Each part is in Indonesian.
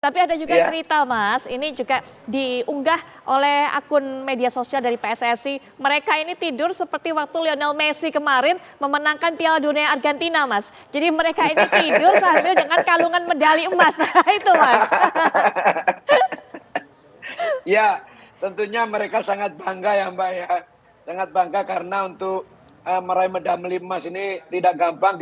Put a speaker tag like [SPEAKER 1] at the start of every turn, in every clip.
[SPEAKER 1] Tapi ada juga
[SPEAKER 2] Iya,
[SPEAKER 1] cerita Mas, ini juga diunggah oleh akun media sosial dari PSSI. Mereka ini tidur seperti waktu Lionel Messi kemarin memenangkan Piala Dunia Argentina Mas. Jadi mereka ini tidur sambil dengan kalungan medali emas. Itu Mas.
[SPEAKER 2] ya, tentunya mereka sangat bangga ya Mbak ya. Sangat bangga karena untuk meraih medali emas ini tidak gampang.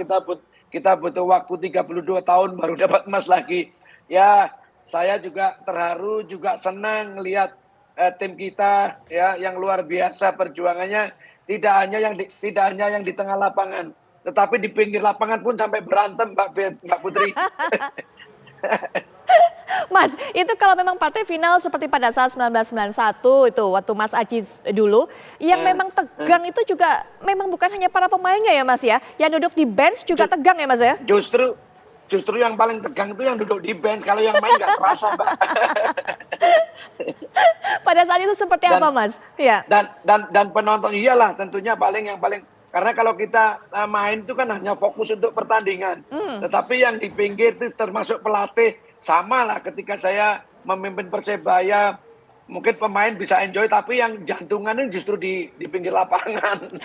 [SPEAKER 2] Kita butuh waktu 32 tahun baru dapat emas lagi. Ya, saya juga terharu, juga senang melihat tim kita ya yang luar biasa perjuangannya, tidak hanya yang di tengah lapangan, tetapi di pinggir lapangan pun sampai berantem Mbak Putri.
[SPEAKER 1] Mas, itu kalau memang partai final seperti pada saat 1991 itu waktu Mas Aji dulu, yang
[SPEAKER 2] Eh,
[SPEAKER 1] memang
[SPEAKER 2] eh.
[SPEAKER 1] tegang itu juga memang bukan hanya para pemainnya ya Mas ya, yang duduk di bench juga
[SPEAKER 2] Ju-
[SPEAKER 1] tegang ya Mas ya?
[SPEAKER 2] Justru justru yang paling tegang itu yang duduk di bench. Kalau yang main nggak terasa, Mbak.
[SPEAKER 1] Pada saat itu seperti apa
[SPEAKER 2] Dan
[SPEAKER 1] Mas? Ya.
[SPEAKER 2] dan penonton iyalah tentunya yang paling karena kalau kita main itu kan hanya fokus untuk pertandingan.
[SPEAKER 1] Hmm.
[SPEAKER 2] Tetapi yang di pinggir itu termasuk pelatih sama lah ketika saya memimpin Persebaya. Mungkin pemain bisa enjoy tapi yang jantungan ini justru di pinggir lapangan.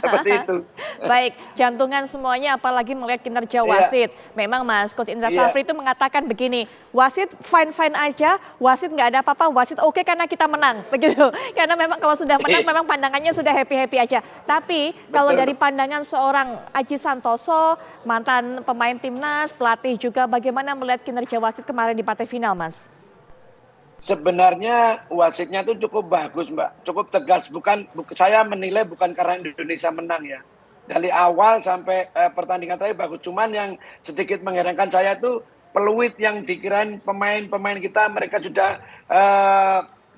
[SPEAKER 2] Seperti itu.
[SPEAKER 1] Baik, jantungan semuanya apalagi melihat kinerja
[SPEAKER 2] Iya,
[SPEAKER 1] wasit. Memang Mas, Coach Indra
[SPEAKER 2] iya,
[SPEAKER 1] Safri itu mengatakan begini, wasit fine-fine aja, wasit nggak ada apa-apa, wasit oke karena kita menang. Begitu. Karena memang kalau sudah menang memang pandangannya sudah happy-happy aja. Tapi kalau dari
[SPEAKER 2] betul.
[SPEAKER 1] pandangan seorang Aji Santoso, mantan pemain timnas, pelatih juga, bagaimana melihat kinerja wasit kemarin di partai final Mas?
[SPEAKER 2] Sebenarnya wasitnya itu cukup bagus, Mbak. Cukup tegas. Saya menilai bukan karena Indonesia menang ya. Dari awal sampai pertandingan terakhir bagus. Cuman yang sedikit mengherankan saya itu peluit yang dikirain pemain-pemain kita mereka sudah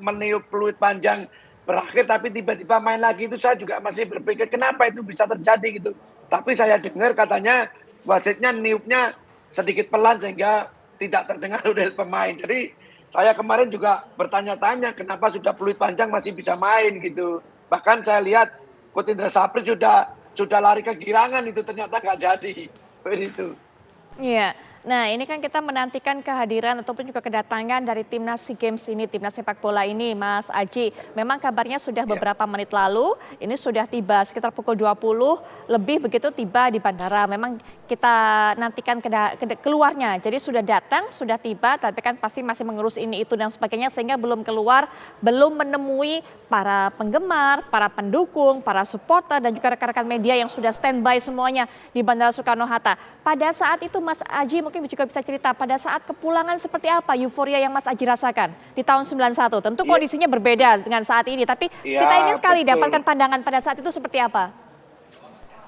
[SPEAKER 2] meniup peluit panjang berakhir tapi tiba-tiba main lagi itu saya juga masih berpikir kenapa itu bisa terjadi gitu. Tapi saya dengar katanya wasitnya niupnya sedikit pelan sehingga tidak terdengar oleh pemain. Jadi saya kemarin juga bertanya-tanya kenapa sudah peluit panjang masih bisa main gitu. Bahkan saya lihat Coach Indra Sapri sudah lari ke girangan itu ternyata nggak jadi. Begitu.
[SPEAKER 1] Iya. Nah, ini kan kita menantikan kehadiran ataupun juga kedatangan dari timnas SEA Games ini, timnas sepak bola ini, Mas Aji. Memang kabarnya sudah
[SPEAKER 2] Ya,
[SPEAKER 1] beberapa menit lalu, ini sudah tiba sekitar pukul 20 lebih begitu tiba di bandara. Memang kita nantikan keluarnya. Jadi sudah datang, sudah tiba, tapi kan pasti masih mengurus ini itu dan sebagainya sehingga belum keluar, belum menemui para penggemar, para pendukung, para supporter dan juga rekan-rekan media yang sudah standby semuanya di Bandara Soekarno-Hatta. Pada saat itu Mas Aji mungkin juga bisa cerita pada saat kepulangan seperti apa euforia yang Mas Aji rasakan di tahun 91. Tentu
[SPEAKER 2] iya,
[SPEAKER 1] kondisinya berbeda dengan saat ini, tapi kita ingin
[SPEAKER 2] iya,
[SPEAKER 1] sekali dapatkan
[SPEAKER 2] betul.
[SPEAKER 1] pandangan pada saat itu seperti apa.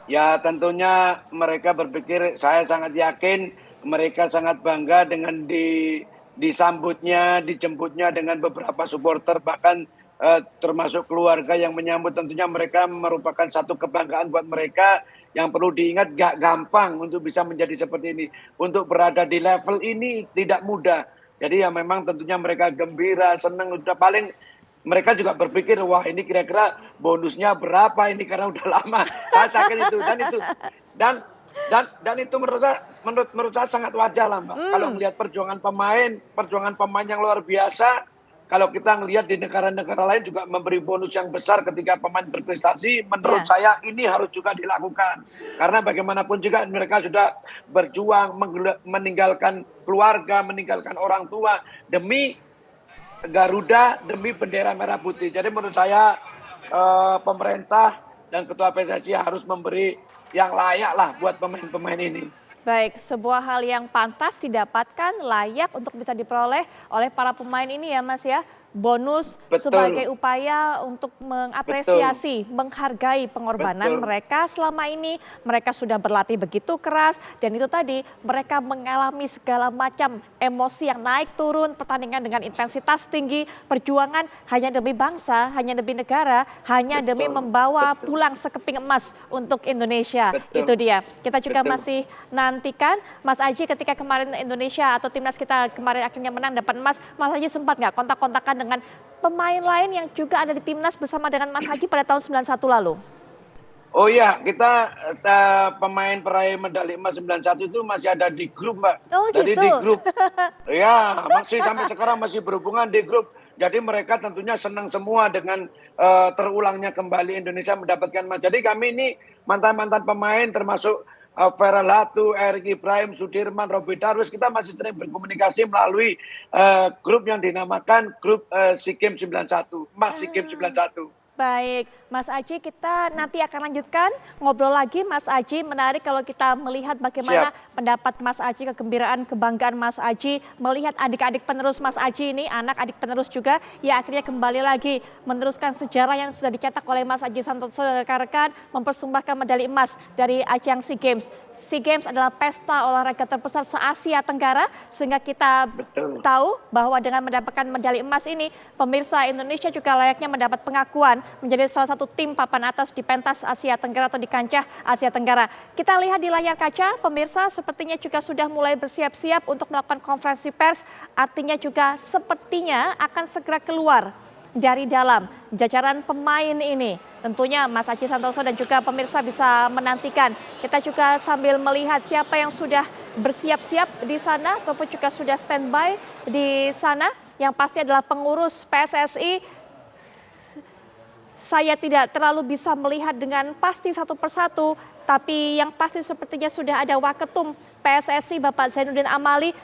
[SPEAKER 2] Ya tentunya mereka berpikir saya sangat yakin mereka sangat bangga dengan disambutnya, dijemputnya dengan beberapa supporter bahkan termasuk keluarga yang menyambut tentunya mereka merupakan satu kebanggaan buat mereka yang perlu diingat gak gampang untuk bisa menjadi seperti ini. Untuk berada di level ini tidak mudah. Jadi ya memang tentunya mereka gembira, senang, udah paling mereka juga berpikir wah ini kira-kira bonusnya berapa ini karena udah lama saya sakit itu dan dan itu menurut saya sangat wajar lah Mbak. Kalau
[SPEAKER 1] Hmm,
[SPEAKER 2] melihat perjuangan pemain yang luar biasa, kalau kita ngelihat di negara-negara lain juga memberi bonus yang besar ketika pemain berprestasi, menurut
[SPEAKER 1] ya.
[SPEAKER 2] saya ini harus juga dilakukan. Karena bagaimanapun juga mereka sudah berjuang meninggalkan keluarga, meninggalkan orang tua demi Garuda, demi bendera merah putih. Jadi menurut saya pemerintah dan ketua PSSI harus memberi yang layak lah buat pemain-pemain ini.
[SPEAKER 1] Baik, sebuah hal yang pantas didapatkan, layak untuk bisa diperoleh oleh para pemain ini ya Mas ya. Bonus
[SPEAKER 2] Betul,
[SPEAKER 1] sebagai upaya untuk
[SPEAKER 2] betul,
[SPEAKER 1] mengapresiasi, menghargai pengorbanan
[SPEAKER 2] betul,
[SPEAKER 1] mereka selama ini. Mereka sudah berlatih begitu keras dan itu tadi mereka mengalami segala macam emosi yang naik turun, pertandingan dengan intensitas tinggi, perjuangan hanya demi bangsa, hanya demi negara, hanya demi
[SPEAKER 2] betul,
[SPEAKER 1] membawa
[SPEAKER 2] betul,
[SPEAKER 1] pulang sekeping emas untuk Indonesia. Itu
[SPEAKER 2] betul,
[SPEAKER 1] dia. Kita juga
[SPEAKER 2] betul.
[SPEAKER 1] masih nantikan Mas Aji ketika kemarin Indonesia atau timnas kita kemarin akhirnya menang dapat emas, Mas Aji sempat nggak kontak-kontakan dengan pemain lain yang juga ada di timnas bersama dengan Mas Aji pada tahun 91 lalu?
[SPEAKER 2] Oh iya, kita pemain peraih medali emas 91 itu masih ada di grup, Mbak.
[SPEAKER 1] Oh
[SPEAKER 2] Jadi
[SPEAKER 1] gitu.
[SPEAKER 2] di grup, ya masih sampai sekarang masih berhubungan di grup. Jadi mereka tentunya senang semua dengan terulangnya kembali Indonesia mendapatkan emas. Jadi kami ini mantan-mantan pemain termasuk Vera Latu, Erik Ibrahim, Sudirman, Robi Darwis, kita masih sering berkomunikasi melalui grup yang dinamakan grup SEA Games 91, Emas SEA Games
[SPEAKER 1] Ah.
[SPEAKER 2] 91.
[SPEAKER 1] Baik, Mas Aji, kita nanti akan lanjutkan ngobrol lagi. Mas Aji, menarik kalau kita melihat bagaimana
[SPEAKER 2] Siap.
[SPEAKER 1] pendapat Mas Aji, kegembiraan, kebanggaan Mas Aji, melihat adik-adik penerus Mas Aji ini, anak adik penerus juga, ya akhirnya kembali lagi meneruskan sejarah yang sudah dicetak oleh Mas Aji Santoso rekan-rekan, mempersembahkan medali emas dari ajang SEA Games. SEA Games adalah pesta olahraga terbesar se-Asia Tenggara, sehingga kita
[SPEAKER 2] Betul.
[SPEAKER 1] tahu bahwa dengan mendapatkan medali emas ini, pemirsa Indonesia juga layaknya mendapat pengakuan menjadi salah satu tim papan atas di pentas Asia Tenggara atau di kancah Asia Tenggara. Kita lihat di layar kaca, pemirsa sepertinya juga sudah mulai bersiap-siap untuk melakukan konferensi pers, artinya juga sepertinya akan segera keluar dari dalam jajaran pemain ini. Tentunya Mas Aji Santoso dan juga pemirsa bisa menantikan. Kita juga sambil melihat siapa yang sudah bersiap-siap di sana ataupun juga sudah standby di sana. Yang pasti adalah pengurus PSSI. Saya tidak terlalu bisa melihat dengan pasti satu persatu, tapi yang pasti sepertinya sudah ada Waketum PSSI Bapak Zainuddin Amali